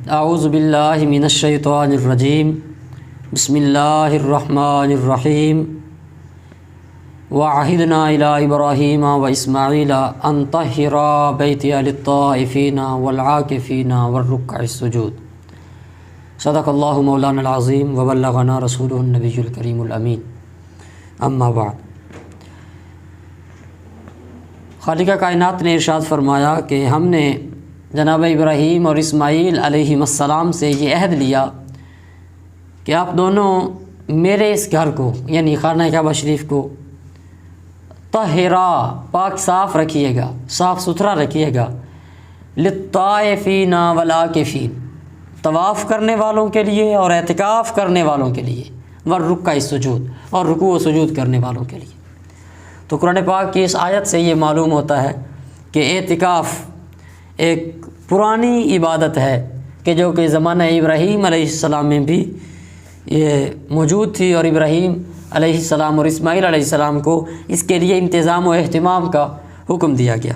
اعوذ باللہ من الشیطان الرجیم بسم اللہ الرحمن الرحیم وعہدنا الی ابراہیم واسماعیل ان طہرا بیتی للطائفین والعاکفین والرکع السجود۔ صدق اللہ مولانا العظیم وبلغنا رسولہ النبی الکریم الامین۔ اما بعد، خالق کائنات نے ارشاد فرمایا کہ ہم نے جناب ابراہیم اور اسماعیل علیہ السلام سے یہ عہد لیا کہ آپ دونوں میرے اس گھر کو یعنی خانہ کعبہ شریف کو طاہرا پاک صاف رکھیے گا، صاف ستھرا رکھیے گا، للطائفین والعاکفین، طواف کرنے والوں کے لیے اور اعتکاف کرنے والوں کے لیے، والرکع السجود، اور رکوع و سجود کرنے والوں کے لیے۔ تو قرآن پاک کی اس آیت سے یہ معلوم ہوتا ہے کہ اعتکاف ایک پرانی عبادت ہے کہ جو کہ زمانہ ابراہیم علیہ السلام میں بھی یہ موجود تھی، اور ابراہیم علیہ السلام اور اسماعیل علیہ السلام کو اس کے لیے انتظام و اہتمام کا حکم دیا گیا۔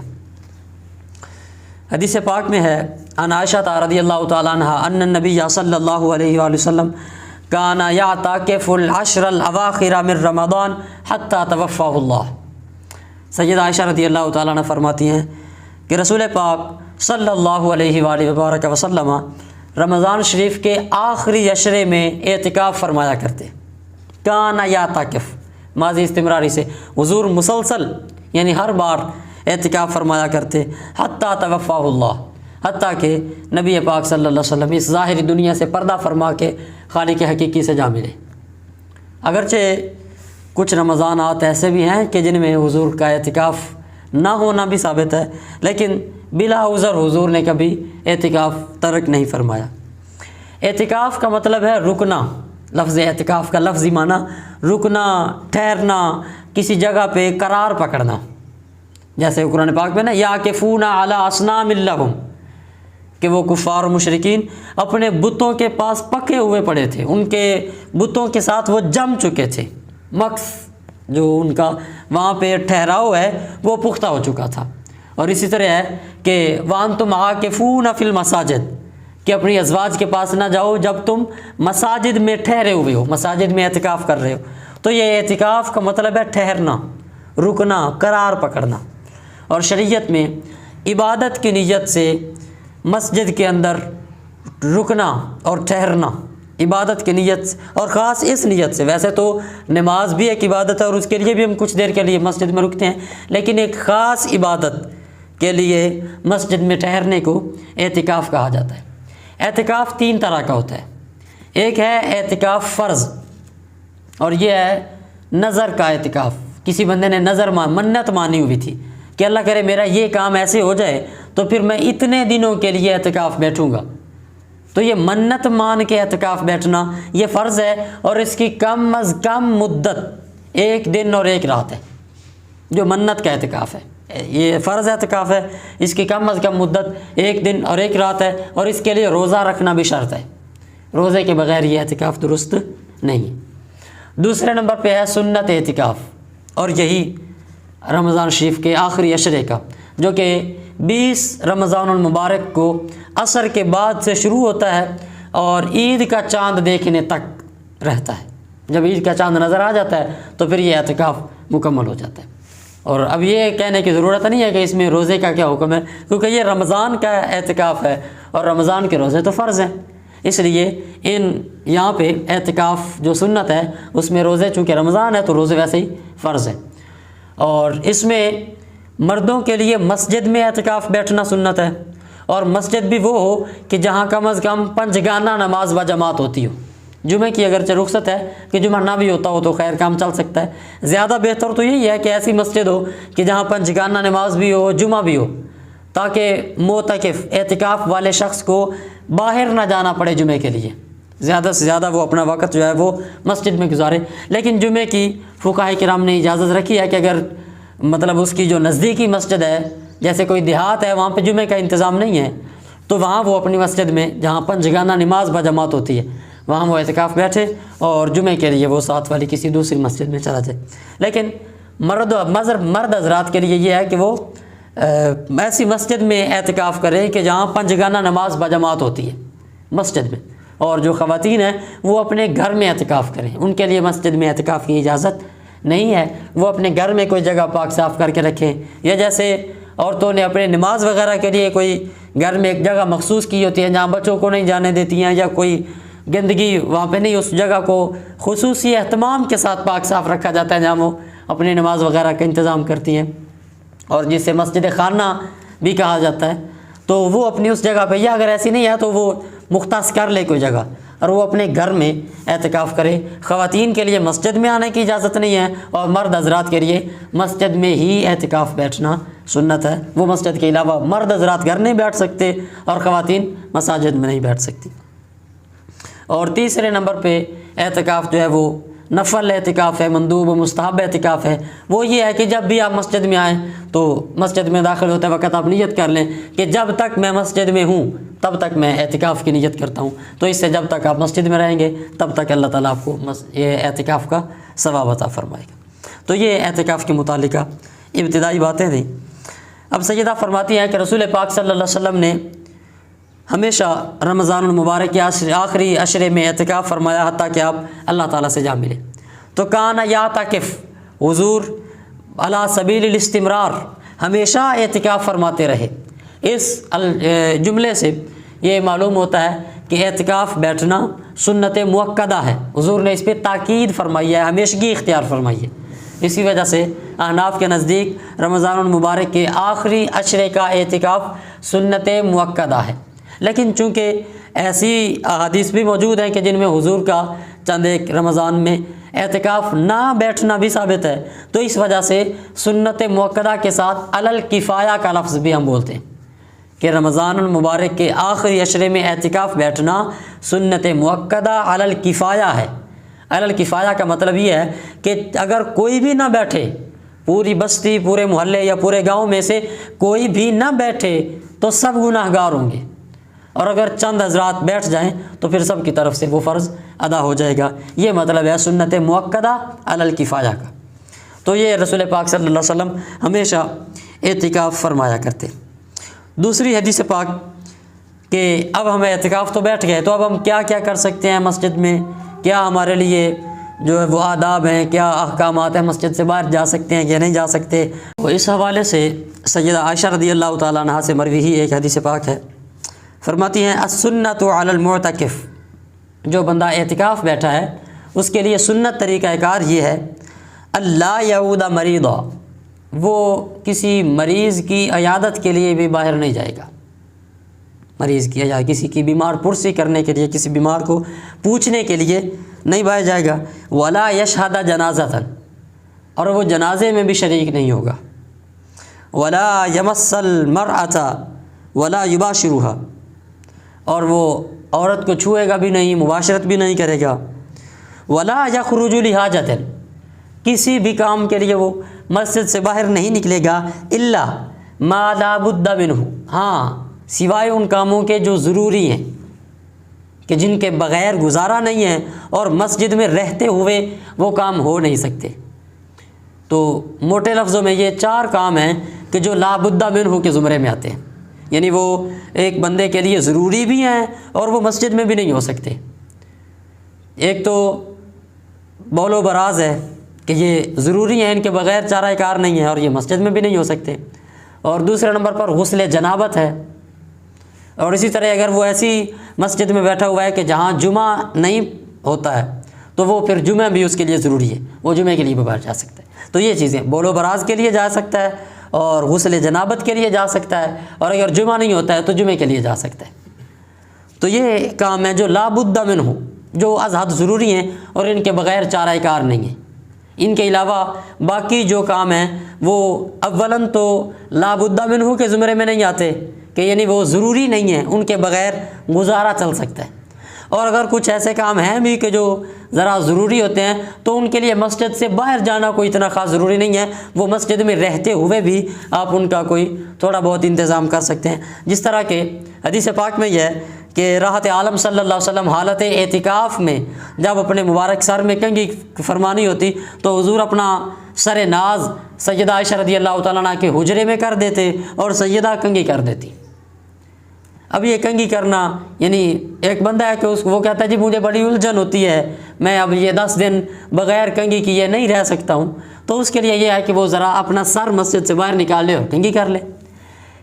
حدیث پاک میں ہے عن عائشہ رضی اللہ تعالیٰ عنہ ان النبی صلی اللہ علیہ وآلہ وسلم کان یعتکف العشر الاواخر من رمضان حتی توفاہ اللہ۔ سید عائشہ رضی اللہ تعالیٰ عنہ فرماتی ہیں کہ رسول پاک صلی اللہ علیہ وآلہ وبارک وسلم رمضان شریف کے آخری عشرے میں اعتکاف فرمایا کرتے۔ کان یعتکف ماضی استمراری سے، حضور مسلسل یعنی ہر بار اعتکاف فرمایا کرتے، حتیٰ توفاہ اللہ، حتیٰ کہ نبی پاک صلی اللہ علیہ وسلم اس ظاہری دنیا سے پردہ فرما کے خالق حقیقی سے جا ملے۔ اگرچہ کچھ رمضانات ایسے بھی ہیں کہ جن میں حضور کا اعتکاف نہ ہونا بھی ثابت ہے، لیکن بلا عذر حضور نے کبھی اعتکاف ترک نہیں فرمایا۔ اعتکاف کا مطلب ہے رکنا، لفظ اعتکاف کا لفظی معنی رکنا، ٹھہرنا، کسی جگہ پہ قرار پکڑنا۔ جیسے قرآن پاک میں نا یعکفون علی اصنام لہم، کہ وہ کفار و مشرکین اپنے بتوں کے پاس پکے ہوئے پڑے تھے، ان کے بتوں کے ساتھ وہ جم چکے تھے، مکث جو ان کا وہاں پہ ٹھہراؤ ہے وہ پختہ ہو چکا تھا۔ اور اسی طرح ہے کہ وَأَنْتُمْ عَاكِفُونَ فِي الْمَسَاجِدِ، کہ اپنی ازواج کے پاس نہ جاؤ جب تم مساجد میں ٹھہرے ہوئے ہو، مساجد میں اعتکاف کر رہے ہو۔ تو یہ اعتکاف کا مطلب ہے ٹھہرنا، رکنا، قرار پکڑنا۔ اور شریعت میں عبادت کی نیت سے مسجد کے اندر رکنا اور ٹھہرنا، عبادت کی نیت سے، اور خاص اس نیت سے، ویسے تو نماز بھی ایک عبادت ہے اور اس کے لیے بھی ہم کچھ دیر کے لیے مسجد میں رکتے ہیں، لیکن ایک خاص عبادت کے لیے مسجد میں ٹھہرنے کو اعتکاف کہا جاتا ہے۔ اعتکاف تین طرح کا ہوتا ہے۔ ایک ہے اعتکاف فرض، اور یہ ہے نظر کا اعتکاف۔ کسی بندے نے منت مانی ہوئی تھی کہ اللہ کرے میرا یہ کام ایسے ہو جائے تو پھر میں اتنے دنوں کے لیے اعتکاف بیٹھوں گا، تو یہ منت مان کے اعتکاف بیٹھنا یہ فرض ہے، اور اس کی کم از کم مدت 1 دن اور 1 رات ہے۔ جو منت کا اعتکاف ہے یہ فرض اعتکاف ہے، اس کی کم از کم مدت 1 دن اور 1 رات ہے، اور اس کے لیے روزہ رکھنا بھی شرط ہے، روزے کے بغیر یہ اعتکاف درست نہیں۔ دوسرے نمبر پہ ہے سنت اعتکاف، اور یہی رمضان شریف کے آخری عشرے کا، جو کہ 20 رمضان المبارک کو عصر کے بعد سے شروع ہوتا ہے اور عید کا چاند دیکھنے تک رہتا ہے۔ جب عید کا چاند نظر آ جاتا ہے تو پھر یہ اعتکاف مکمل ہو جاتا ہے۔ اور اب یہ کہنے کی ضرورت نہیں ہے کہ اس میں روزے کا کیا حکم ہے، کیونکہ یہ رمضان کا اعتکاف ہے اور رمضان کے روزے تو فرض ہیں، اس لیے یہاں پہ اعتکاف جو سنت ہے اس میں روزے، چونکہ رمضان ہے تو روزے ویسے ہی فرض ہیں۔ اور اس میں مردوں کے لیے مسجد میں اعتکاف بیٹھنا سنت ہے، اور مسجد بھی وہ ہو کہ جہاں کم از کم 5 گانہ نماز بجماعت ہوتی ہو۔ جمعہ کی اگرچہ رخصت ہے کہ جمعہ نہ بھی ہوتا ہو تو خیر کام چل سکتا ہے، زیادہ بہتر تو یہی ہے کہ ایسی مسجد ہو کہ جہاں 5 گانہ نماز بھی ہو، جمعہ بھی ہو، تاکہ معتکف اعتکاف والے شخص کو باہر نہ جانا پڑے جمعے کے لیے، زیادہ سے زیادہ وہ اپنا وقت جو ہے وہ مسجد میں گزارے۔ لیکن جمعے کی فقہاء کرام نے اجازت رکھی ہے کہ اگر مطلب اس کی جو نزدیکی مسجد ہے، جیسے کوئی دیہات ہے وہاں پہ جمعے کا انتظام نہیں ہے، تو وہاں وہ اپنی مسجد میں جہاں 5 گانہ نماز بجماعت ہوتی ہے وہاں وہ اعتکاف بیٹھے، اور جمعے کے لیے وہ ساتھ والی کسی دوسری مسجد میں چلا جائے۔ لیکن مرد حضرات کے لیے یہ ہے کہ وہ ایسی مسجد میں اعتکاف کرے کہ جہاں 5 گانہ نماز بجماعت ہوتی ہے، مسجد میں، اور جو خواتین ہیں وہ اپنے گھر میں اعتکاف کریں، ان کے لیے مسجد میں اعتکاف کی اجازت نہیں ہے، وہ اپنے گھر میں کوئی جگہ پاک صاف کر کے رکھیں، یا جیسے عورتوں نے اپنے نماز وغیرہ کے لیے کوئی گھر میں ایک جگہ مخصوص کی ہوتی ہے جہاں بچوں کو نہیں جانے دیتی ہیں، یا کوئی گندگی وہاں پہ نہیں، اس جگہ کو خصوصی اہتمام کے ساتھ پاک صاف رکھا جاتا ہے جہاں وہ اپنی نماز وغیرہ کا انتظام کرتی ہیں، اور جسے مسجد خانہ بھی کہا جاتا ہے، تو وہ اپنی اس جگہ پہ، یا اگر ایسی نہیں ہے تو وہ مختص کر لے کوئی جگہ اور وہ اپنے گھر میں اعتکاف کرے۔ خواتین کے لیے مسجد میں آنے کی اجازت نہیں ہے، اور مرد حضرات کے لیے مسجد میں ہی اعتکاف بیٹھنا سنت ہے، وہ مسجد کے علاوہ مرد حضرات گھر نہیں بیٹھ سکتے اور خواتین مساجد میں نہیں بیٹھ سکتی۔ اور تیسرے نمبر پہ اعتکاف جو ہے وہ نفل اعتکاف ہے، مندوب و مستحب اعتکاف ہے۔ وہ یہ ہے کہ جب بھی آپ مسجد میں آئیں تو مسجد میں داخل ہوتے وقت آپ نیت کر لیں کہ جب تک میں مسجد میں ہوں تب تک میں اعتکاف کی نیت کرتا ہوں، تو اس سے جب تک آپ مسجد میں رہیں گے تب تک اللہ تعالیٰ آپ کو یہ اعتکاف کا ثواب عطا فرمائے گا۔ تو یہ اعتکاف کے متعلقہ ابتدائی باتیں تھیں۔ اب سیدہ فرماتی ہیں کہ رسول پاک صلی اللہ علیہ وسلم نے ہمیشہ رمضان المبارک کے آخری عشرے میں اعتکاف فرمایا، حتیٰ کہ آپ اللہ تعالیٰ سے جا ملے۔ تو کانا یعتکف، حضور علی سبیل الاستمرار ہمیشہ اعتکاف فرماتے رہے۔ اس جملے سے یہ معلوم ہوتا ہے کہ اعتکاف بیٹھنا سنت مؤکدہ ہے، حضور نے اس پہ تاکید فرمائی ہے، ہمیشگی اختیار فرمائی ہے۔ اسی وجہ سے احناف کے نزدیک رمضان المبارک کے آخری عشرے کا اعتکاف سنت مؤکدہ ہے، لیکن چونکہ ایسی احادیث بھی موجود ہیں کہ جن میں حضور کا چند ایک رمضان میں اعتکاف نہ بیٹھنا بھی ثابت ہے، تو اس وجہ سے سنت مؤکدہ کے ساتھ علی الکفایہ کا لفظ بھی ہم بولتے ہیں کہ رمضان المبارک کے آخری عشرے میں اعتکاف بیٹھنا سنت مؤکدہ علی الکفایہ ہے۔ علی الکفایہ کا مطلب یہ ہے کہ اگر کوئی بھی نہ بیٹھے، پوری بستی، پورے محلے یا پورے گاؤں میں سے کوئی بھی نہ بیٹھے تو سب گناہ گار ہوں گے، اور اگر چند حضرات بیٹھ جائیں تو پھر سب کی طرف سے وہ فرض ادا ہو جائے گا۔ یہ مطلب ہے سنت مؤکدہ علی الکفایہ کا۔ تو یہ رسول پاک صلی اللہ علیہ وسلم ہمیشہ اعتکاف فرمایا کرتے۔ دوسری حدیث پاک کہ اب ہم اعتکاف تو بیٹھ گئے، تو اب ہم کیا کیا کر سکتے ہیں مسجد میں، کیا ہمارے لیے جو ہے وہ آداب ہیں، کیا احکامات ہیں، مسجد سے باہر جا سکتے ہیں یا نہیں جا سکتے۔ تو اس حوالے سے سیدہ عائشہ رضی اللہ تعالیٰ عنہا سے مروی ہی ایک حدیث پاک ہے، فرماتی ہیں السنۃ علی المعتکف، جو بندہ اعتکاف بیٹھا ہے اس کے لیے سنت طریقہ کار یہ ہے اللہ یعود مریضا، وہ کسی مریض کی عیادت کے لیے بھی باہر نہیں جائے گا، مریض کی یا کسی کی بیمار پرسی کرنے کے لیے، کسی بیمار کو پوچھنے کے لیے نہیں باہر جائے گا۔ ولا یشہد جنازۃ، اور وہ جنازے میں بھی شریک نہیں ہوگا۔ ولا یمس المرأۃ ولا یباشرها، اور وہ عورت کو چھوئے گا بھی نہیں، مباشرت بھی نہیں کرے گا۔ ولا یخرج لحاجۃ، کسی بھی کام کے لیے وہ مسجد سے باہر نہیں نکلے گا، الا ما لا بد منہ، ہاں سوائے ان کاموں کے جو ضروری ہیں، کہ جن کے بغیر گزارا نہیں ہے اور مسجد میں رہتے ہوئے وہ کام ہو نہیں سکتے۔ تو موٹے لفظوں میں یہ 4 کام ہیں کہ جو لا بد منہ کے زمرے میں آتے ہیں، یعنی وہ ایک بندے کے لیے ضروری بھی ہیں اور وہ مسجد میں بھی نہیں ہو سکتے۔ ایک تو بول و براز ہے کہ یہ ضروری ہیں، ان کے بغیر چارہ کار نہیں ہے اور یہ مسجد میں بھی نہیں ہو سکتے۔ اور دوسرے نمبر پر غسل جنابت ہے، اور اسی طرح اگر وہ ایسی مسجد میں بیٹھا ہوا ہے کہ جہاں جمعہ نہیں ہوتا ہے تو وہ پھر جمعہ بھی اس کے لیے ضروری ہے، وہ جمعے کے لیے بھی باہر جا سکتا ہے۔ تو یہ چیزیں بول و براز کے لیے جا سکتا ہے، اور غسل جنابت کے لیے جا سکتا ہے، اور اگر جمعہ نہیں ہوتا ہے تو جمعے کے لیے جا سکتا ہے۔ تو یہ کام ہے جو لا بد منہ، جو از حد ضروری ہیں اور ان کے بغیر چارہ کار نہیں ہیں۔ ان کے علاوہ باقی جو کام ہیں وہ اولاً تو لا بد منہ کے زمرے میں نہیں آتے، کہ یعنی وہ ضروری نہیں ہیں، ان کے بغیر گزارا چل سکتا ہے۔ اور اگر کچھ ایسے کام ہیں بھی کہ جو ذرا ضروری ہوتے ہیں تو ان کے لیے مسجد سے باہر جانا کوئی اتنا خاص ضروری نہیں ہے، وہ مسجد میں رہتے ہوئے بھی آپ ان کا کوئی تھوڑا بہت انتظام کر سکتے ہیں۔ جس طرح کہ حدیث پاک میں یہ ہے کہ راحت عالم صلی اللہ علیہ وسلم حالت اعتکاف میں جب اپنے مبارک سر میں کنگھی فرمانی ہوتی تو حضور اپنا سر ناز سیدہ عائشہ رضی اللہ تعالیٰ عنہ کے حجرے میں کر دیتے اور سیدہ کنگھی کر دیتی۔ اب یہ کنگھی کرنا، یعنی ایک بندہ ہے کہ وہ کہتا ہے جی مجھے بڑی الجھن ہوتی ہے، میں اب یہ 10 دن بغیر کنگھی کیے نہیں رہ سکتا ہوں، تو اس کے لیے یہ ہے کہ وہ ذرا اپنا سر مسجد سے باہر نکال لے اور کنگھی کر لے۔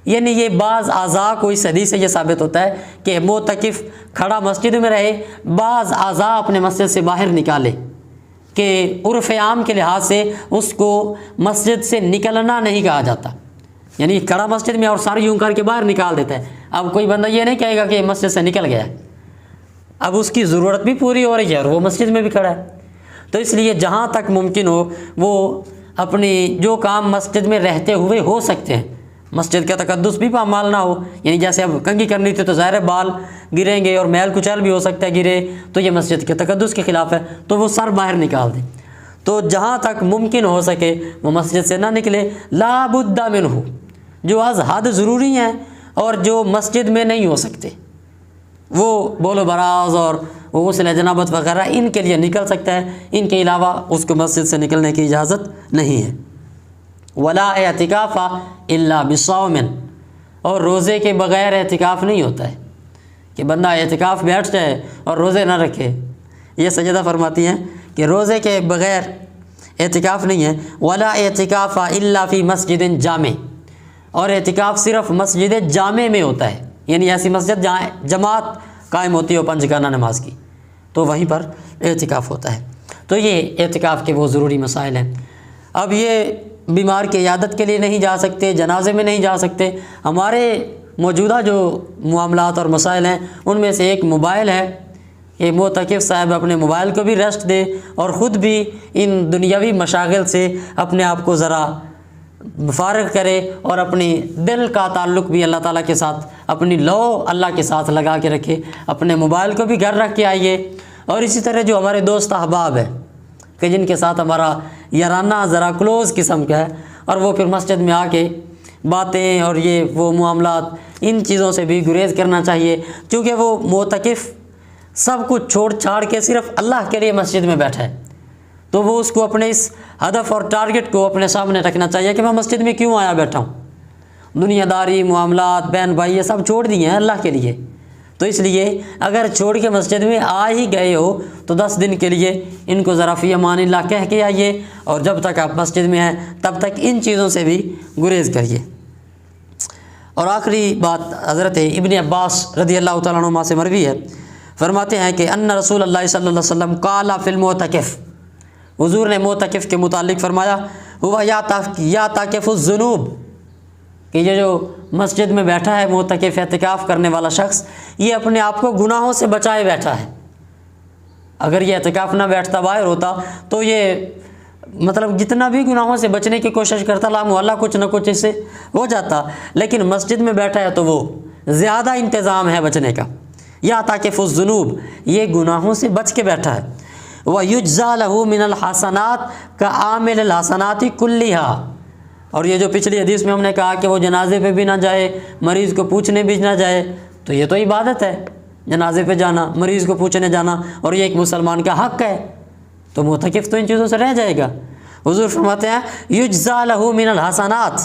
یعنی یہ بعض اعضاء کو اس حدیث سے یہ ثابت ہوتا ہے کہ معتکف کھڑا مسجد میں رہے، بعض اعضاء اپنے مسجد سے باہر نکالے، کہ عرف عام کے لحاظ سے اس کو مسجد سے نکلنا نہیں کہا جاتا، یعنی کھڑا مسجد میں اور سارے یوں کر کے باہر نکال دیتا ہے۔ اب کوئی بندہ یہ نہیں کہے گا کہ مسجد سے نکل گیا ہے، اب اس کی ضرورت بھی پوری ہو رہی ہے اور وہ مسجد میں بھی کھڑا ہے۔ تو اس لیے جہاں تک ممکن ہو وہ اپنی جو کام مسجد میں رہتے ہوئے ہو سکتے ہیں، مسجد کا تقدس بھی پامال نہ ہو، یعنی جیسے اب کنگھی کرنی تھی تو ظاہر بال گریں گے اور میل کچیل بھی ہو سکتا ہے گرے، تو یہ مسجد کے تقدس کے خلاف ہے، تو وہ سر باہر نکال دیں۔ تو جہاں تک ممکن ہو سکے وہ مسجد سے نہ نکلے۔ لا بد منہ، جو از حد ضروری ہیں اور جو مسجد میں نہیں ہو سکتے، وہ بول و براز اور وہ غسل جنابت وغیرہ ان کے لیے نکل سکتا ہے، ان کے علاوہ اس کو مسجد سے نکلنے کی اجازت نہیں ہے۔ ولا اعتکاف الا بصوم، اور روزے کے بغیر اعتکاف نہیں ہوتا ہے کہ بندہ اعتکاف بیٹھ جائے اور روزے نہ رکھے۔ یہ سجدہ فرماتی ہیں کہ روزے کے بغیر اعتکاف نہیں ہے۔ ولا اعتکاف الا فی مسجد جامع، اور اعتکاف صرف مسجد جامع میں ہوتا ہے، یعنی ایسی مسجد جہاں جماعت قائم ہوتی ہے 5 گانہ نماز کی، تو وہیں پر اعتکاف ہوتا ہے۔ تو یہ اعتکاف کے وہ ضروری مسائل ہیں۔ اب یہ بیمار کی عیادت کے لیے نہیں جا سکتے، جنازے میں نہیں جا سکتے، ہمارے موجودہ جو معاملات اور مسائل ہیں ان میں سے ایک موبائل ہے کہ معتکف صاحب اپنے موبائل کو بھی ریسٹ دے اور خود بھی ان دنیاوی مشاغل سے اپنے آپ کو ذرا فارغ کرے اور اپنی دل کا تعلق بھی اللہ تعالیٰ کے ساتھ، اپنی لو اللہ کے ساتھ لگا کے رکھے، اپنے موبائل کو بھی گھر رکھ کے آئیے۔ اور اسی طرح جو ہمارے دوست احباب ہیں کہ جن کے ساتھ ہمارا یارانہ ذرا کلوز قسم کا ہے، اور وہ پھر مسجد میں آ کے باتیں اور یہ وہ معاملات، ان چیزوں سے بھی گریز کرنا چاہیے، کیونکہ وہ معتکف سب کچھ چھوڑ چھاڑ کے صرف اللہ کے لیے مسجد میں بیٹھا ہے، تو وہ اس کو اپنے اس ہدف اور ٹارگٹ کو اپنے سامنے رکھنا چاہیے کہ میں مسجد میں کیوں آیا بیٹھا ہوں، دنیا داری معاملات بہن بھائی یہ سب چھوڑ دیے ہیں اللہ کے لیے۔ تو اس لیے اگر چھوڑ کے مسجد میں آ ہی گئے ہو تو 10 دن کے لیے ان کو ذرا فی امان اللہ کہہ کے آئیے، اور جب تک آپ مسجد میں ہیں تب تک ان چیزوں سے بھی گریز کریے۔ اور آخری بات حضرت ابن عباس رضی اللہ تعالیٰ عنہما سے مروی ہے، فرماتے ہیں کہ ان رسول اللہ صلی اللہ علیہ وسلم قال فی المعتکف، حضور نے معتکف کے متعلق فرمایا، ہوا یا تاکف الذنوب، کہ یہ جو مسجد میں بیٹھا ہے معتکف اعتکاف کرنے والا شخص، یہ اپنے آپ کو گناہوں سے بچائے بیٹھا ہے۔ اگر یہ اعتکاف نہ بیٹھتا باہر ہوتا تو یہ مطلب جتنا بھی گناہوں سے بچنے کی کوشش کرتا لا محلہ کچھ نہ کچھ اس سے ہو جاتا، لیکن مسجد میں بیٹھا ہے تو وہ زیادہ انتظام ہے بچنے کا۔ یا تاکف الذنوب، یہ گناہوں سے بچ کے بیٹھا ہے۔ وَيُجْزَى لَهُ مِنَ الْحَسَنَاتِ كَعَامِلِ الْحَسَنَاتِ كُلِّهَا، اور یہ جو پچھلی حدیث میں ہم نے کہا کہ وہ جنازے پہ بھی نہ جائے، مریض کو پوچھنے بھی نہ جائے، تو یہ تو عبادت ہے، جنازے پہ جانا، مریض کو پوچھنے جانا، اور یہ ایک مسلمان کا حق ہے، تو معتکف تو ان چیزوں سے رہ جائے گا۔ حضور فرماتے ہیں یجزا لہ من الحسنات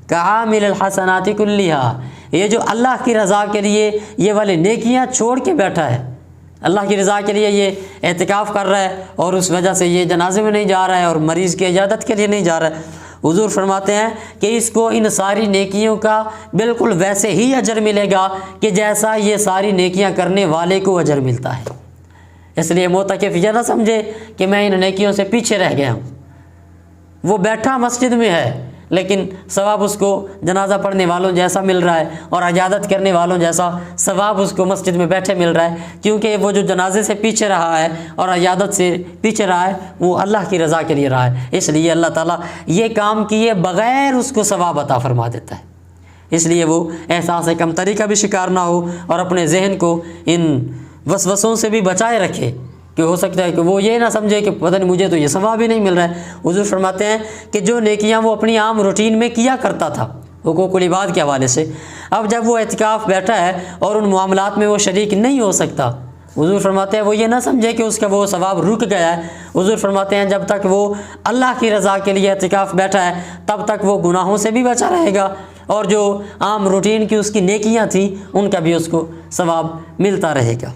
کعامل الحسنات کلیہا، یہ جو اللہ کی رضا کے لیے یہ والے نیکیاں چھوڑ کے بیٹھا ہے، اللہ کی رضا کے لیے یہ اعتکاف کر رہا ہے اور اس وجہ سے یہ جنازے میں نہیں جا رہا ہے اور مریض کی عیادت کے لیے نہیں جا رہا ہے، حضور فرماتے ہیں کہ اس کو ان ساری نیکیوں کا بالکل ویسے ہی اجر ملے گا کہ جیسا یہ ساری نیکیاں کرنے والے کو اجر ملتا ہے۔ اس لیے معتکف یہ نہ سمجھے کہ میں ان نیکیوں سے پیچھے رہ گیا ہوں، وہ بیٹھا مسجد میں ہے لیکن ثواب اس کو جنازہ پڑھنے والوں جیسا مل رہا ہے اور عیادت کرنے والوں جیسا ثواب اس کو مسجد میں بیٹھے مل رہا ہے، کیونکہ وہ جو جنازے سے پیچھے رہا ہے اور عیادت سے پیچھے رہا ہے وہ اللہ کی رضا کے لیے رہا ہے، اس لیے اللہ تعالیٰ یہ کام کیے بغیر اس کو ثواب عطا فرما دیتا ہے۔ اس لیے وہ احساس کمتری کا بھی شکار نہ ہو اور اپنے ذہن کو ان وسوسوں سے بھی بچائے رکھے کہ ہو سکتا ہے کہ وہ یہ نہ سمجھے کہ پتہ نہیں مجھے تو یہ ثواب ہی نہیں مل رہا ہے۔ حضور فرماتے ہیں کہ جو نیکیاں وہ اپنی عام روٹین میں کیا کرتا تھا حقوق العباد کے حوالے سے، اب جب وہ اعتکاف بیٹھا ہے اور ان معاملات میں وہ شریک نہیں ہو سکتا، حضور فرماتے ہیں وہ یہ نہ سمجھے کہ اس کا وہ ثواب رک گیا ہے۔ حضور فرماتے ہیں جب تک وہ اللہ کی رضا کے لیے اعتکاف بیٹھا ہے تب تک وہ گناہوں سے بھی بچا رہے گا اور جو عام روٹین کی اس کی نیکیاں تھیں ان کا بھی اس کو ثواب ملتا رہے گا۔